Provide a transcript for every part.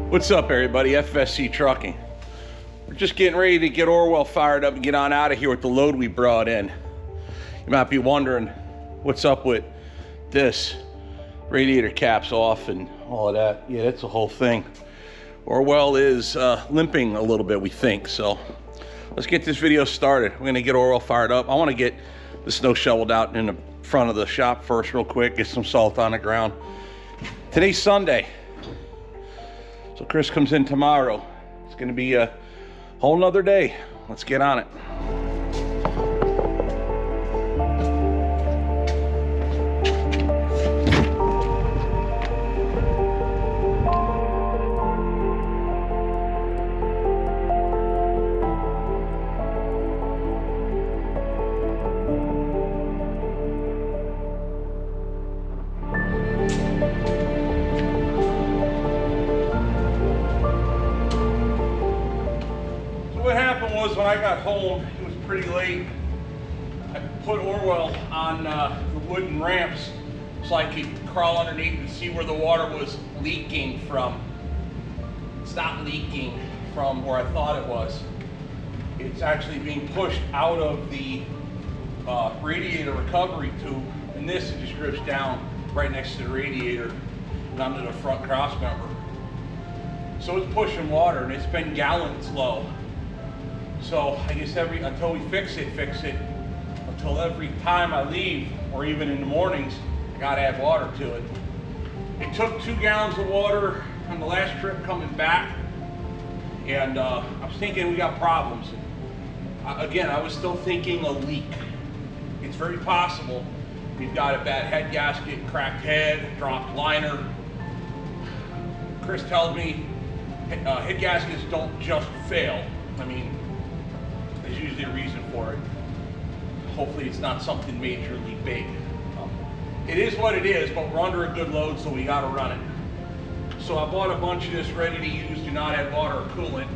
What's up, everybody? FSC Trucking. We're just getting ready to get Orwell fired up and get on out of here with the load we brought in. You might be wondering what's up with this. Radiator caps off and all of that. Yeah, that's the whole thing. Orwell is limping a little bit, we think. So let's get this video started. We're gonna get Orwell fired up. I wanna get the snow shoveled out in the front of the shop first real quick, get some salt on the ground. Today's Sunday. So Chris comes in tomorrow. It's gonna be a whole nother day. Let's get on it. When I got home, it was pretty late. I put Orwell on the wooden ramps so I could crawl underneath and see where the water was leaking from. It's not leaking from where I thought it was. It's actually being pushed out of the radiator recovery tube, and this it just drips down right next to the radiator and onto the front cross member. So it's pushing water, and it's been gallons low. So I guess until we fix it, until every time I leave, or even in the mornings, I gotta add water to it. It took 2 gallons of water on the last trip coming back, and I was thinking we got problems. Again, I was still thinking a leak. It's very possible we've got a bad head gasket, cracked head, dropped liner. Chris tells me head gaskets don't just fail. I mean, there's usually a reason for it. Hopefully it's not something majorly big. It is what it is, but we're under a good load, so we gotta run it. So I bought a bunch of this ready to use, do not add water or coolant.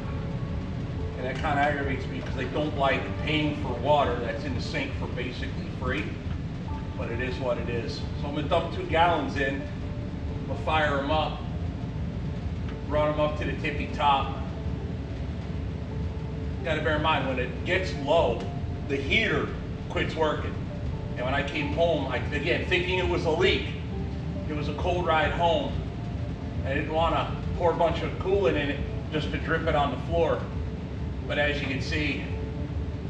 And that kind of aggravates me because I don't like paying for water that's in the sink for basically free. But it is what it is. So I'm gonna dump 2 gallons in, I'm gonna fire them up, run them up to the tippy top. You gotta bear in mind, when it gets low, the heater quits working. And when I came home, again, thinking it was a leak, it was a cold ride home. I didn't wanna pour a bunch of coolant in it just to drip it on the floor. But as you can see,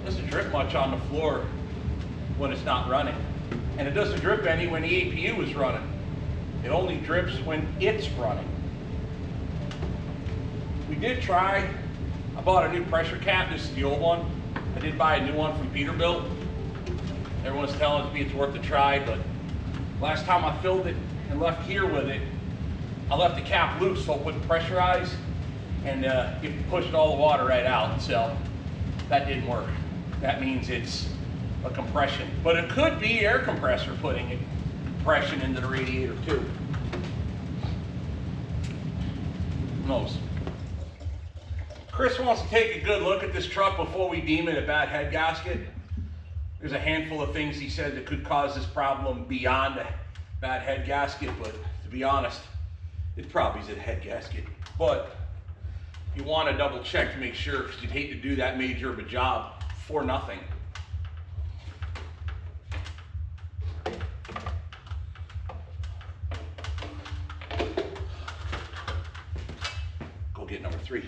it doesn't drip much on the floor when it's not running. And it doesn't drip any when the APU is running. It only drips when it's running. We did try. I bought a new pressure cap. This is the old one. I did buy a new one from Peterbilt. Everyone's telling me it's worth a try, but last time I filled it and left here with it, I left the cap loose so it wouldn't pressurize, and it pushed all the water right out, so that didn't work. That means it's a compression, but it could be air compressor putting compression into the radiator too. Who knows? Chris wants to take a good look at this truck before we deem it a bad head gasket. There's a handful of things he said that could cause this problem beyond a bad head gasket, but to be honest, it probably is a head gasket. But you want to double check to make sure, because you'd hate to do that major of a job for nothing. Go get number 3.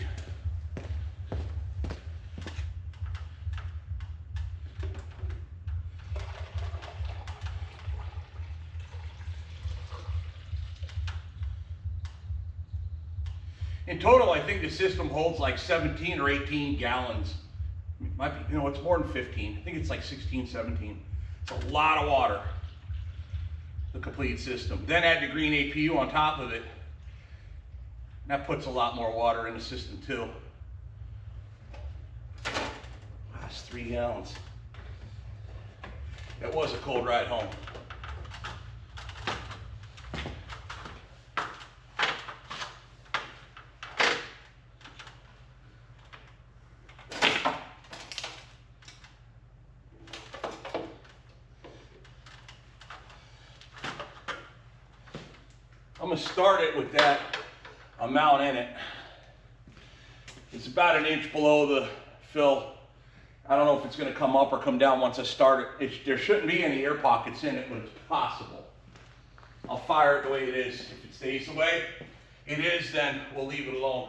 In total, I think the system holds like 17 or 18 gallons. It might be, it's more than 15. I think it's like 16, 17. It's a lot of water, the complete system. Then add the green APU on top of it. That puts a lot more water in the system too. That's 3 gallons. That was a cold ride home. I'm gonna start it with that amount in it. It's about an inch below the fill. I don't know if it's going to come up or come down once I start it. There shouldn't be any air pockets in it, but it's possible. I'll fire it the way it is. If it stays the way it is, then we'll leave it alone.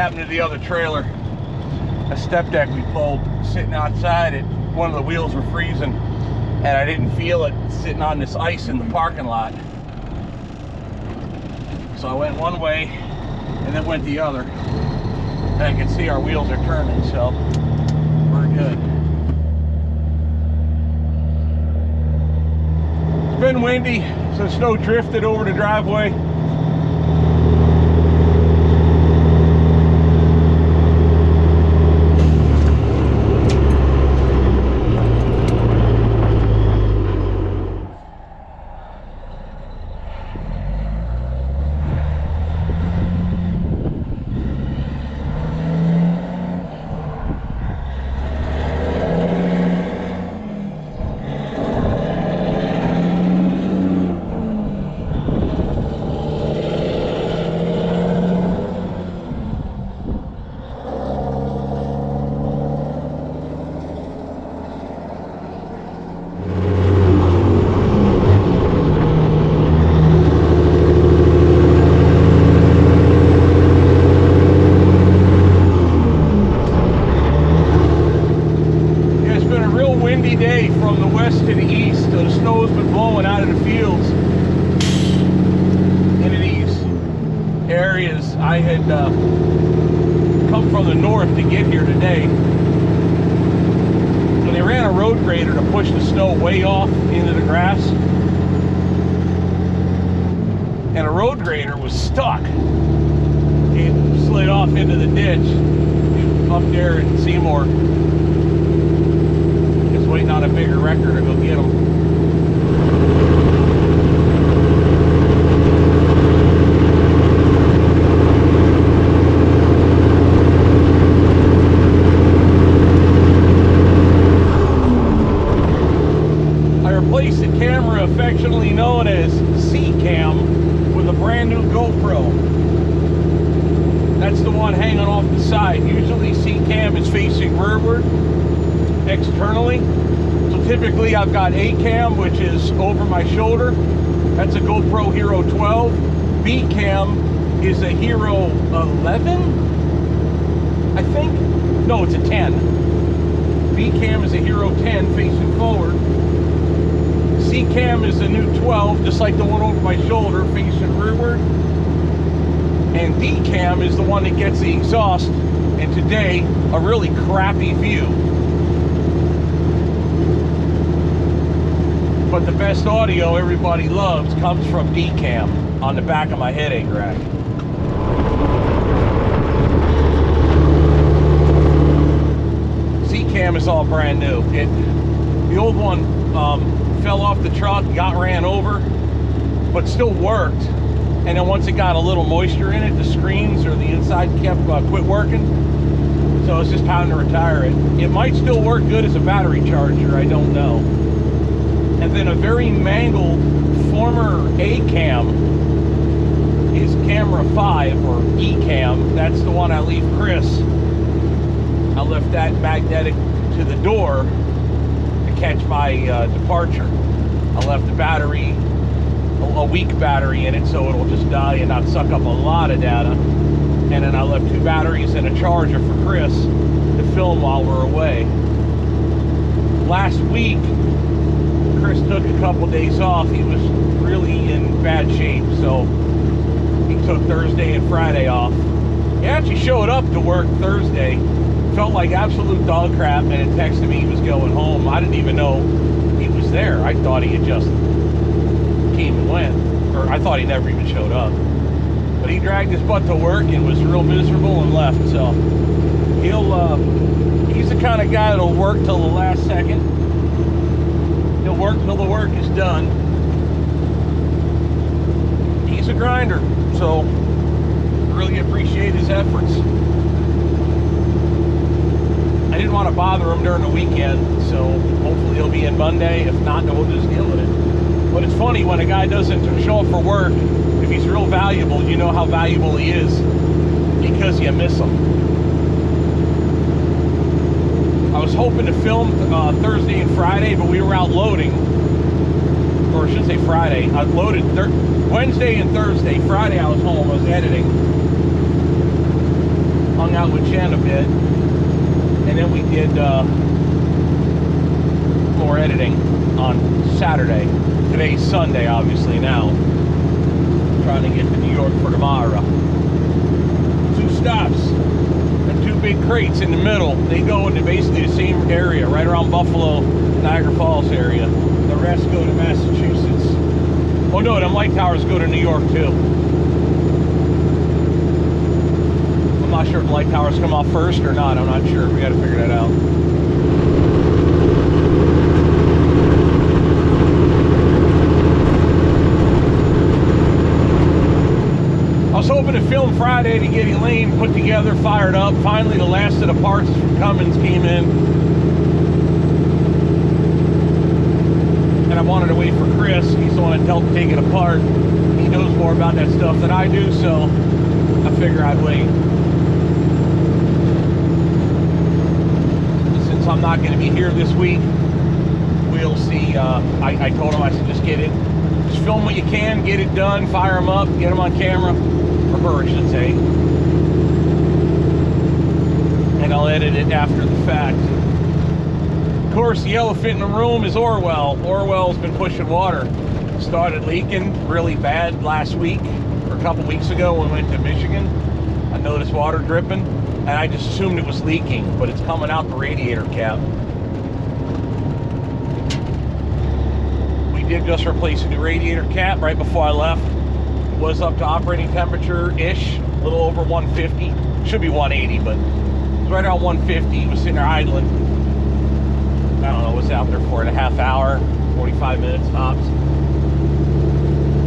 happened to the other trailer. A step deck we pulled sitting outside it. One of the wheels were freezing and I didn't feel it sitting on this ice in the parking lot. So I went one way and then went the other. And I can see our wheels are turning, so we're good. It's been windy, so snow drifted over the driveway. I had come from the north to get here today, and they ran a road grader to push the snow way off into the grass, and a road grader was stuck. It slid off into the ditch up there in Seymour. Just waiting on a bigger wrecker to go get him. Affectionately known as C-Cam with a brand new GoPro. That's the one hanging off the side. Usually C-Cam is facing rearward externally. So typically I've got A-Cam, which is over my shoulder. That's a GoPro Hero 12. B-Cam is a Hero 11, I think. No, it's a 10. B-Cam is a Hero 10 facing forward. C-Cam is the new 12, just like the one over my shoulder, facing rearward. And D-Cam is the one that gets the exhaust, and today, a really crappy view. But the best audio everybody loves comes from D-Cam on the back of my headache rack. C-Cam is all brand new. The old one, fell off the truck, got ran over, but still worked. And then once it got a little moisture in it, the screens or the inside quit working. So it's just time to retire it. It might still work good as a battery charger, I don't know. And then a very mangled former A-Cam is camera 5 or E-Cam. That's the one I leave Chris. I left that magnetic to the door catch my departure. I left the battery, a weak battery in it, so it'll just die and not suck up a lot of data. And then I left 2 batteries and a charger for Chris to film while we're away. Last week, Chris took a couple days off. He was really in bad shape, so he took Thursday and Friday off. He actually showed up to work Thursday. Felt like absolute dog crap, and it texted me he was going home. I didn't even know he was there. I thought he had just came and went, or I thought he never even showed up. But he dragged his butt to work and was real miserable and left. So he's the kind of guy that'll work till the last second. He'll work till the work is done. He's a grinder, so really appreciate his efforts. I didn't want to bother him during the weekend, so hopefully he'll be in Monday. If not, then we'll just deal with it. But it's funny when a guy doesn't show up for work, if he's real valuable, you know how valuable he is because you miss him. I was hoping to film Thursday and Friday, but we were out loading. Or I should say Friday. I loaded Wednesday and Thursday. Friday I was home, I was editing. On hung out with Jen a bit, and then we did more editing on Saturday. Today's Sunday, obviously now. Trying to get to New York for tomorrow. 2 stops and 2 big crates in the middle. They go into basically the same area, right around Buffalo, Niagara Falls area. The rest go to Massachusetts. Oh no, them light towers go to New York too. I'm not sure if the light towers come off first or not. I'm not sure. We got to figure that out. I was hoping to film Friday to get Elaine put together, fired up. Finally, the last of the parts from Cummins came in. And I wanted to wait for Chris. He's the one that helped take it apart. He knows more about that stuff than I do, so I figure I'd wait. Since I'm not going to be here this week, we'll see. I told him, I said, just get it. Just film what you can, get it done, fire them up, get them on camera. Or her, I should say. And I'll edit it after the fact. Of course, the elephant in the room is Orwell. Orwell's been pushing water. Started leaking really bad last week, or a couple weeks ago when we went to Michigan. I noticed water dripping, and I just assumed it was leaking, but it's coming out the radiator cap. We did just replace a new radiator cap right before I left. Was up to operating temperature-ish, a little over 150. Should be 180, but it was right around 150. It was sitting there idling. I don't know, was out there for a half hour, 45 minutes tops.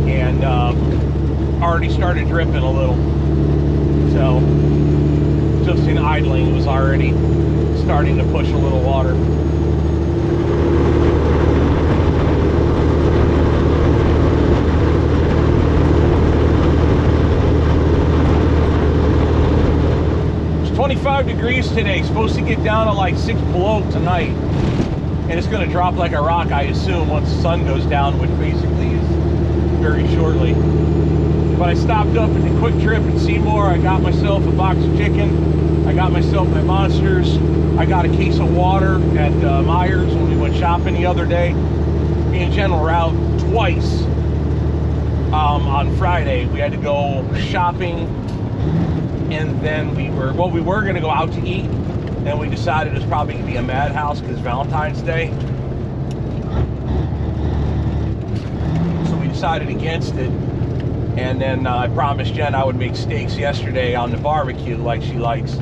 And already started dripping a little. So, just in idling, it was already starting to push a little water. It's 25 degrees today, supposed to get down to like 6 below tonight. And it's going to drop like a rock, I assume, once the sun goes down, which basically is very shortly. But I stopped up at the Quick Trip in Seymour. I got myself a box of chicken. I got myself my Monsters. I got a case of water at Myers when we went shopping the other day. Me and Jen were out twice on Friday. We had to go shopping, and then we were going to go out to eat. And we decided it was probably going to be a madhouse because Valentine's Day. So we decided against it. And then I promised Jen I would make steaks yesterday on the barbecue like she likes.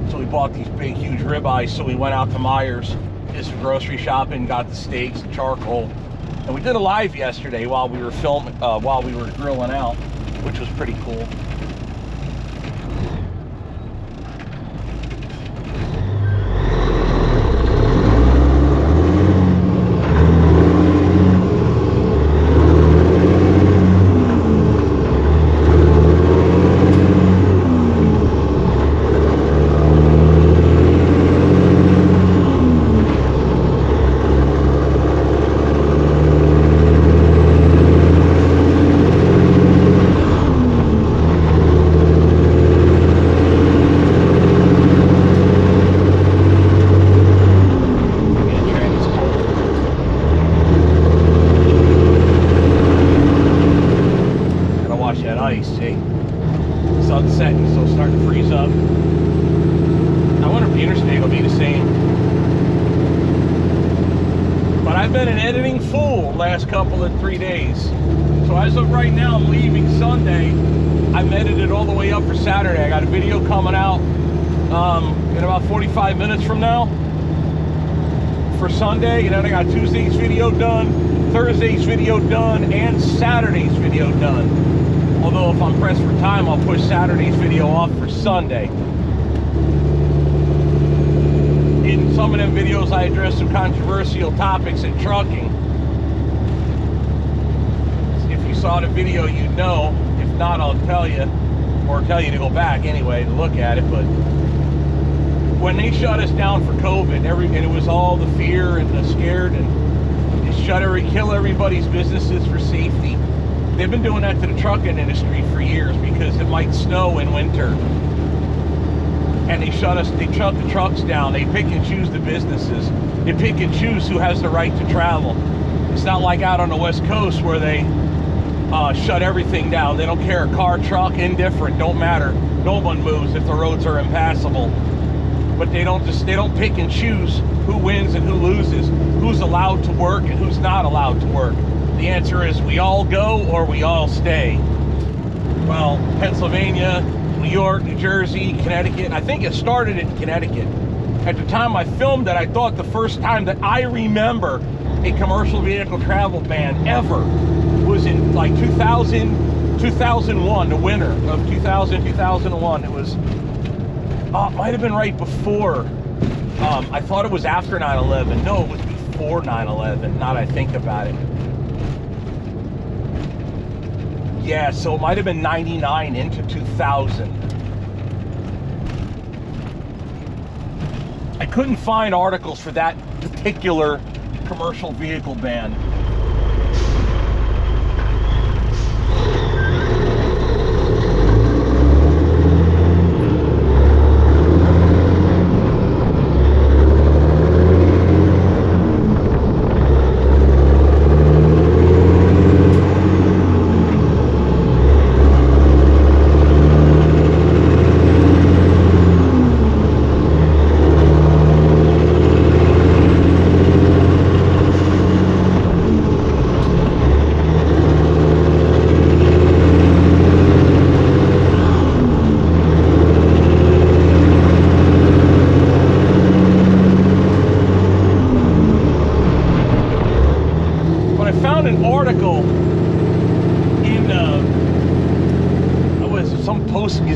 So we bought these big, huge ribeyes. So we went out to Myers, did some grocery shopping, got the steaks, the charcoal. And we did a live yesterday while we were filming, while we were grilling out, which was pretty cool. Couple of 3 days. So as of right now, I'm leaving Sunday. I've edited all the way up for Saturday. I got a video coming out in about 45 minutes from now for Sunday, and then I got Tuesday's video done, Thursday's video done, and Saturday's video done. Although if I'm pressed for time, I'll push Saturday's video off for Sunday. In some of them videos, I address some controversial topics in trucking. Saw the video, you'd know. If not, I'll tell you, or tell you to go back anyway to look at it. But when they shut us down for COVID, and it was all the fear and the scared, and they kill everybody's businesses for safety. They've been doing that to the trucking industry for years because it might snow in winter. and they shut the trucks down. They pick and choose the businesses. They pick and choose who has the right to travel. It's not like out on the West Coast where they shut everything down. They don't care. Car, truck, indifferent, don't matter. No one moves if the roads are impassable. But they don't pick and choose who wins and who loses, who's allowed to work and who's not allowed to work. The answer is we all go or we all stay. Well, Pennsylvania, New York, New Jersey, Connecticut. I think it started in Connecticut. At the time I filmed it, I thought the first time that I remember a commercial vehicle travel ban ever was in like 2001, the winter of 2001. It was, it might have been right before. I thought it was after 9/11. No, it was before 9/11, now that I think about it. Yeah, so it might have been 99 into 2000. I couldn't find articles for that particular commercial vehicle ban.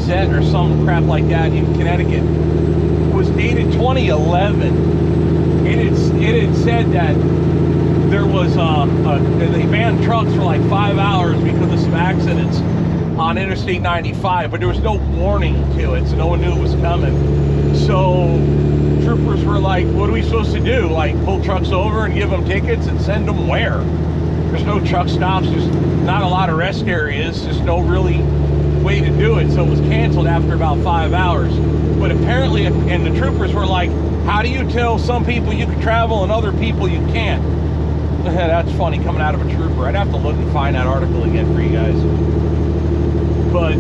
Or some crap like that in Connecticut. It was dated 2011. It had said that there was they banned trucks for like 5 hours because of some accidents on Interstate 95, but there was no warning to it, so no one knew it was coming. So troopers were like, what are we supposed to do? Like pull trucks over and give them tickets and send them where? There's no truck stops, there's not a lot of rest areas, there's no really way to do it, so it was canceled after about 5 hours. But apparently, and the troopers were like, how do you tell some people you can travel and other people you can't? That's funny coming out of a trooper. I'd have to look and find that article again for you guys. But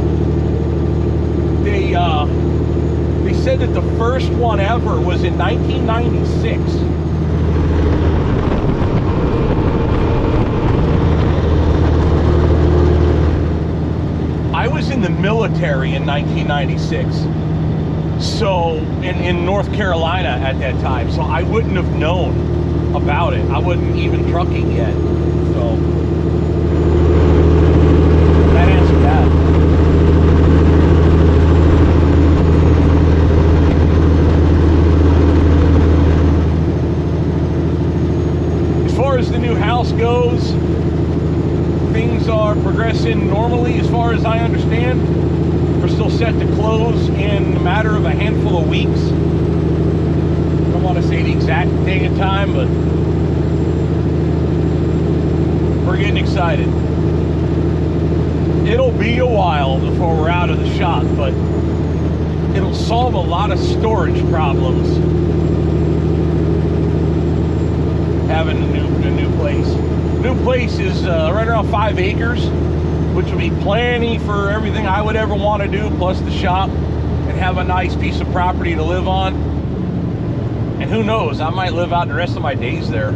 they said that the first one ever was in 1996. I was in the military in 1996, so in North Carolina at that time, so I wouldn't have known about it. I wasn't even trucking yet, so that answered that. As far as the new house goes, things are progressing normally as far as I understand. We're still set to close in a matter of a handful of weeks. I don't want to say the exact day and time, but we're getting excited. It'll be a while before we're out of the shop, but it'll solve a lot of storage problems having a new place. New place is right around 5 acres, which will be plenty for everything I would ever want to do, plus the shop, and have a nice piece of property to live on. And who knows, I might live out the rest of my days there.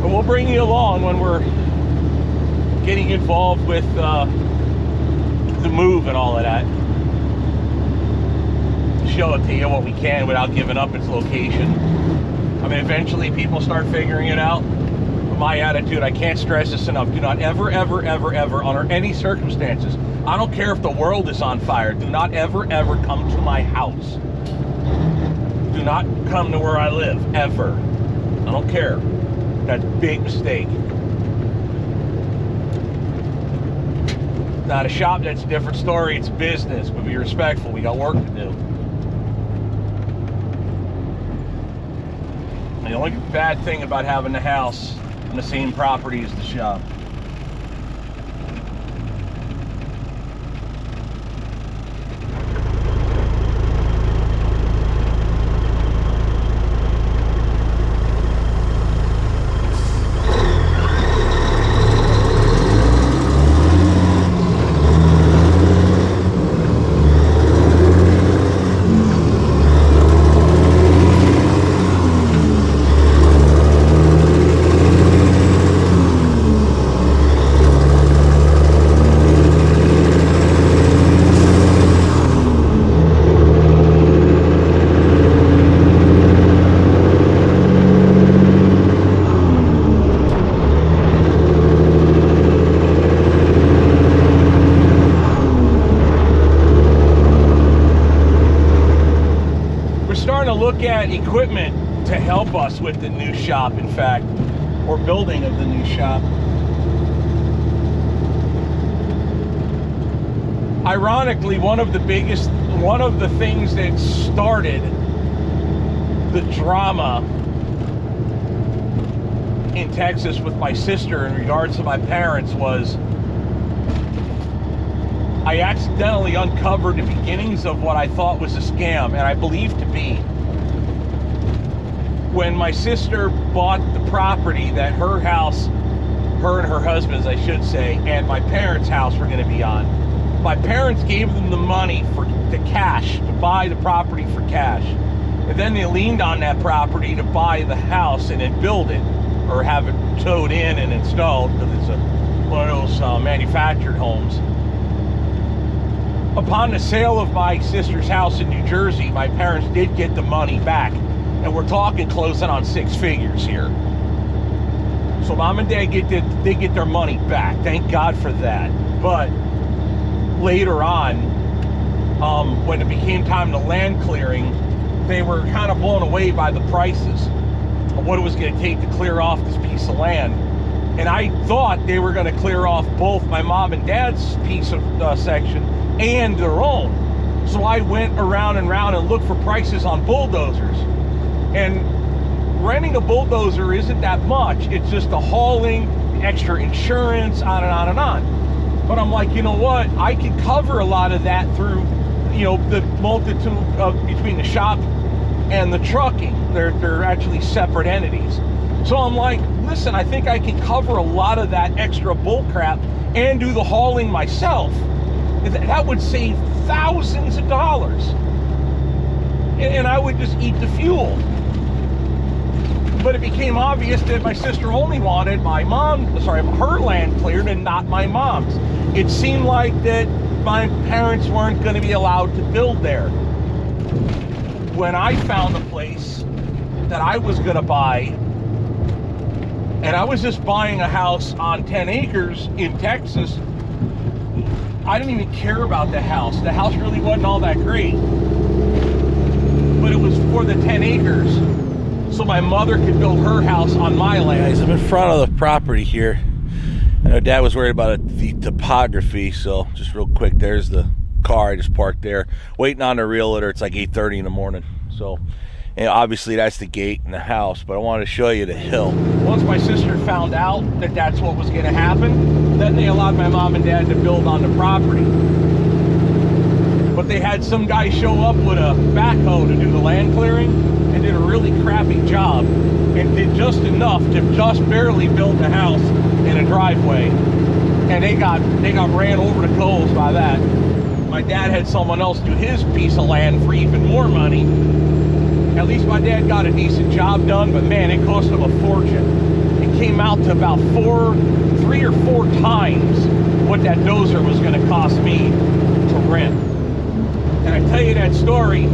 But we'll bring you along when we're getting involved with the move and all of that. Show it to you what we can without giving up its location. I mean, eventually people start figuring it out. But my attitude, I can't stress this enough. Do not ever, ever, ever, ever, under any circumstances, I don't care if the world is on fire, do not ever, ever come to my house. Do not come to where I live, ever. I don't care. That's a big mistake. Not a shop, that's a different story. It's business, but be respectful. We got work to do. The only bad thing about having the house on the same property as the shop. Look at equipment to help us with the new shop, in fact, or building of the new shop. Ironically, one of the things that started the drama in Texas with my sister in regards to my parents was I accidentally uncovered the beginnings of what I thought was a scam, and I believe to be. When my sister bought the property that her house, her and her husband's, I should say, and my parents' house were going to be on, my parents gave them the money for the cash, to buy the property for cash. And then they leaned on that property to buy the house and then build it, or have it towed in and installed, because it's one of those manufactured homes. Upon the sale of my sister's house in New Jersey, my parents did get the money back. And we're talking closing on 6 figures here. So mom and dad get their money back. Thank God for that. But later on, when it became time to land clearing, they were kind of blown away by the prices of what it was going to take to clear off this piece of land. And I thought they were going to clear off both my mom and dad's piece of section and their own. So I went around and around and looked for prices on bulldozers. And renting a bulldozer isn't that much. It's just the hauling, the extra insurance, on and on and on. But I'm like, you know what? I can cover a lot of that through, you know, the multitude of between the shop and the trucking. They're actually separate entities. So I'm like, listen, I think I can cover a lot of that extra bull crap and do the hauling myself. That would save thousands of dollars. And I would just eat the fuel. But it became obvious that my sister only wanted her land cleared and not my mom's. It seemed like that my parents weren't going to be allowed to build there. When I found a place that I was going to buy, and I was just buying a house on 10 acres in Texas, I didn't even care about the house. The house really wasn't all that great. But it was for the 10 acres. So my mother could build her house on my land. Guys, I'm in front of the property here. I know Dad was worried about the topography, so just real quick, there's the car I just parked there, waiting on the realtor. It's like 8:30 in the morning. So, and obviously that's the gate and the house, but I wanted to show you the hill. Once my sister found out that that's what was going to happen, then they allowed my mom and dad to build on the property. But they had some guy show up with a backhoe to do the land clearing, and did a really crappy job, and did just enough to just barely build the house in a driveway. And they got ran over the coals by that. My dad had someone else do his piece of land for even more money. At least my dad got a decent job done, but man, it cost him a fortune. It came out to about 3 or 4 times what that dozer was going to cost me to rent. And I tell you that story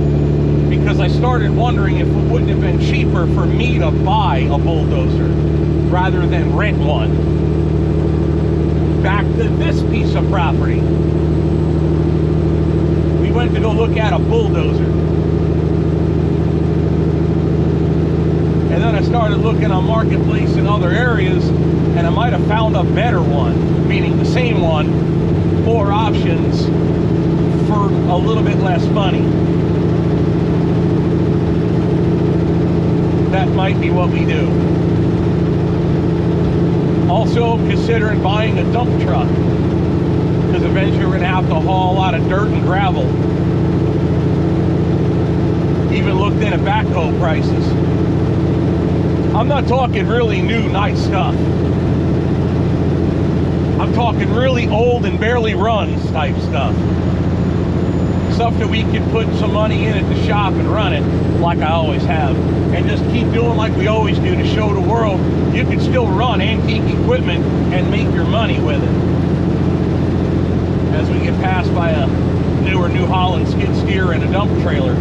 because I started wondering if it wouldn't have been cheaper for me to buy a bulldozer rather than rent one. Back to this piece of property. We went to go look at a bulldozer. And then I started looking on Marketplace in other areas, and I might have found a better one, meaning the same one, 4 options for a little bit less money. That might be what we do. Also considering buying a dump truck, because eventually we're going to have to haul a lot of dirt and gravel. Even looked into backhoe prices. I'm not talking really new, nice stuff. I'm talking really old and barely runs type stuff. Stuff that we can put some money in at the shop and run it like I always have. And just keep doing like we always do to show the world you can still run antique equipment and make your money with it. As we get passed by a newer New Holland skid steer and a dump trailer.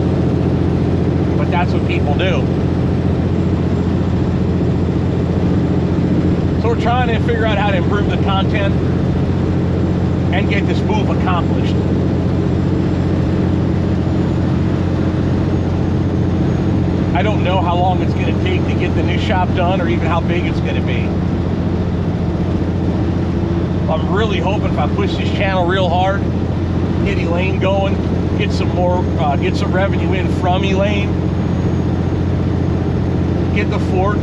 But that's what people do. So we're trying to figure out how to improve the content and get this move accomplished. I don't know how long it's going to take to get the new shop done, or even how big it's going to be. I'm really hoping if I push this channel real hard, get Elaine going, get some more, get some revenue in from Elaine, get the Ford,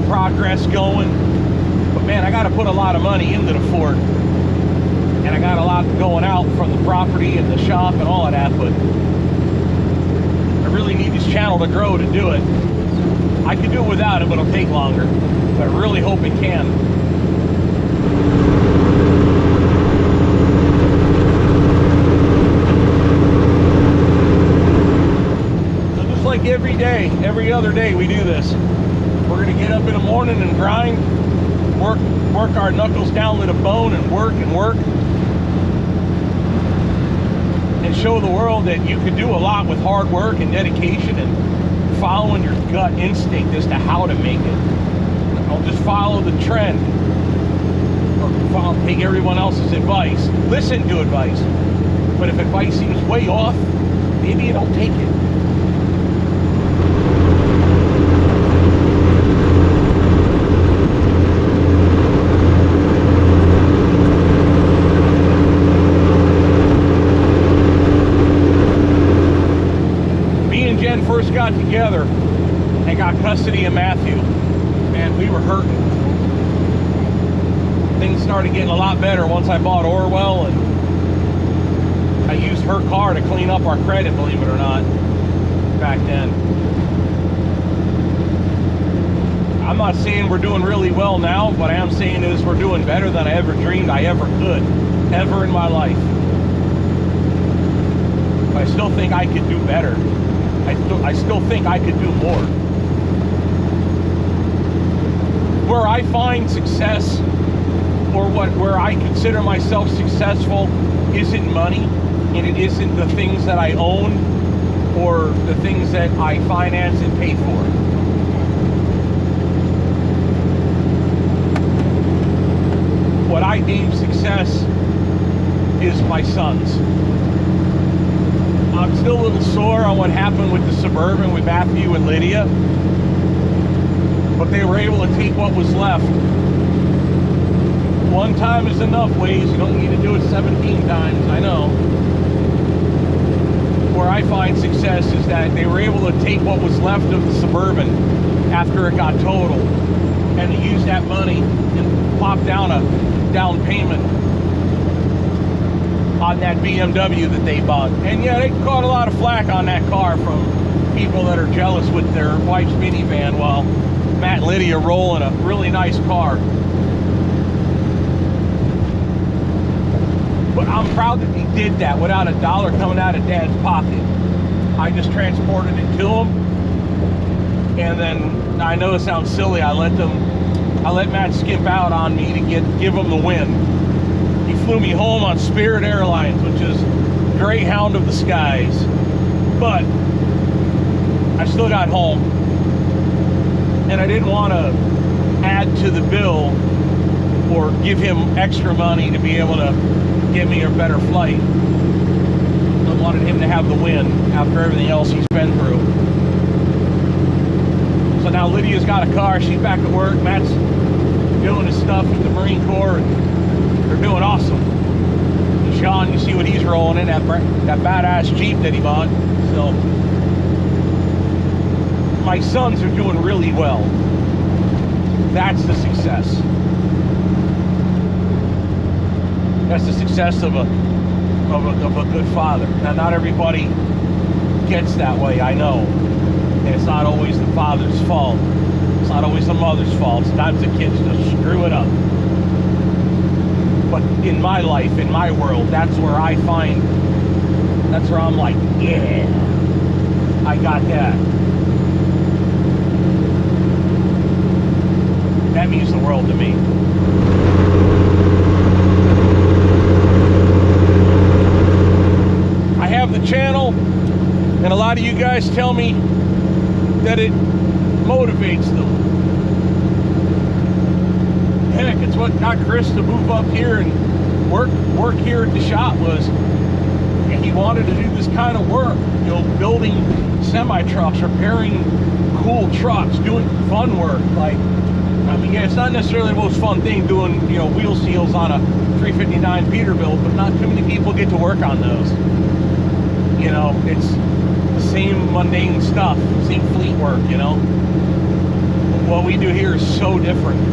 progress going. But man, I got to put a lot of money into the Ford, and I got a lot going out from the property and the shop and all of that. But I really need this channel to grow to do it. I can do it without it, but it'll take longer. But I really hope it can. So just like every day, every other day we do this. We're going to get up in the morning and grind, work our knuckles down to the bone and work, and show the world that you can do a lot with hard work and dedication and following your gut instinct as to how to make it. Don't just follow the trend or take everyone else's advice. Listen to advice, but if advice seems way off, maybe you don't take it. First got together and got custody of Matthew, man, we were hurting. Things started getting a lot better once I bought Orwell, and I used her car to clean up our credit, believe it or not, back then. I'm not saying we're doing really well now. What I am saying is we're doing better than I ever dreamed I ever could, ever in my life. But I still think I could do better. I still think I could do more. Where I find success, or where I consider myself successful, isn't money, and it isn't the things that I own or the things that I finance and pay for. What I deem success is my sons. I'm still a little sore on what happened with the Suburban with Matthew and Lydia, but they were able to take what was left. One time is enough, Waze. You don't need to do it 17 times, I know. Where I find success is that they were able to take what was left of the Suburban after it got totaled, and to use that money and plop down a down payment on that BMW that they bought. And yeah, they caught a lot of flack on that car from people that are jealous with their wife's minivan while Matt and Lydia roll in a really nice car. But I'm proud that he did that without a dollar coming out of Dad's pocket. I just transported it to him, and then I know it sounds silly, I let Matt skimp out on me to give him the win. He flew me home on Spirit Airlines, which is Greyhound of the skies. But I still got home, and I didn't want to add to the bill or give him extra money to be able to get me a better flight. I wanted him to have the win after everything else he's been through. So now Lydia's got a car, she's back at work, Matt's doing his stuff with the Marine Corps, and they're doing awesome. And Sean, you see what he's rolling in, that badass Jeep that he bought. So my sons are doing really well. That's the success. That's the success of a good father. Now, not everybody gets that way, I know. And it's not always the father's fault. It's not always the mother's fault. Sometimes the kids just screw it up. But in my life, in my world, that's where I find, that's where I'm like, yeah, I got that. That means the world to me. I have the channel, and a lot of you guys tell me that it motivates them. Heck, it's what got Chris to move up here and work here at the shop. Was he wanted to do this kind of work, you know, building semi-trucks, repairing cool trucks, doing fun work. Like, I mean, yeah, it's not necessarily the most fun thing doing, you know, wheel seals on a 359 Peterbilt, but not too many people get to work on those. You know, it's the same mundane stuff, same fleet work, you know. What we do here is so different.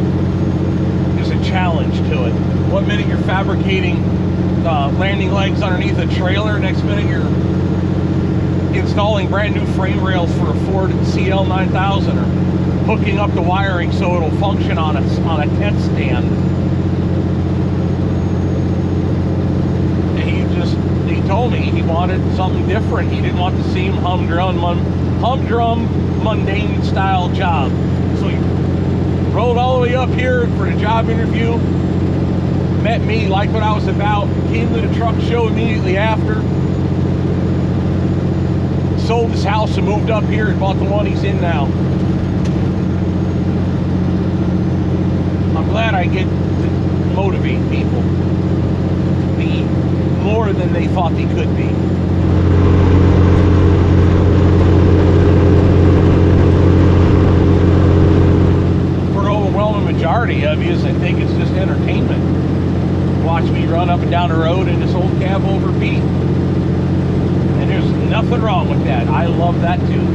There's a challenge to it. One minute you're fabricating landing legs underneath a trailer, next minute you're installing brand new frame rails for a Ford CL9000 or hooking up the wiring so it'll function on a tent stand. And he told me he wanted something different. He didn't want the same humdrum mundane style job. So he rode all the way up here for the job interview, met me, liked what I was about, came to the truck show immediately after, sold his house and moved up here and bought the one he's in now. I'm glad I get to motivate people to be more than they thought they could be. For the overwhelming majority of you, I think it's just entertainment. Watch me run up and down the road in this old Cabover Pete. And there's nothing wrong with that. I love that too.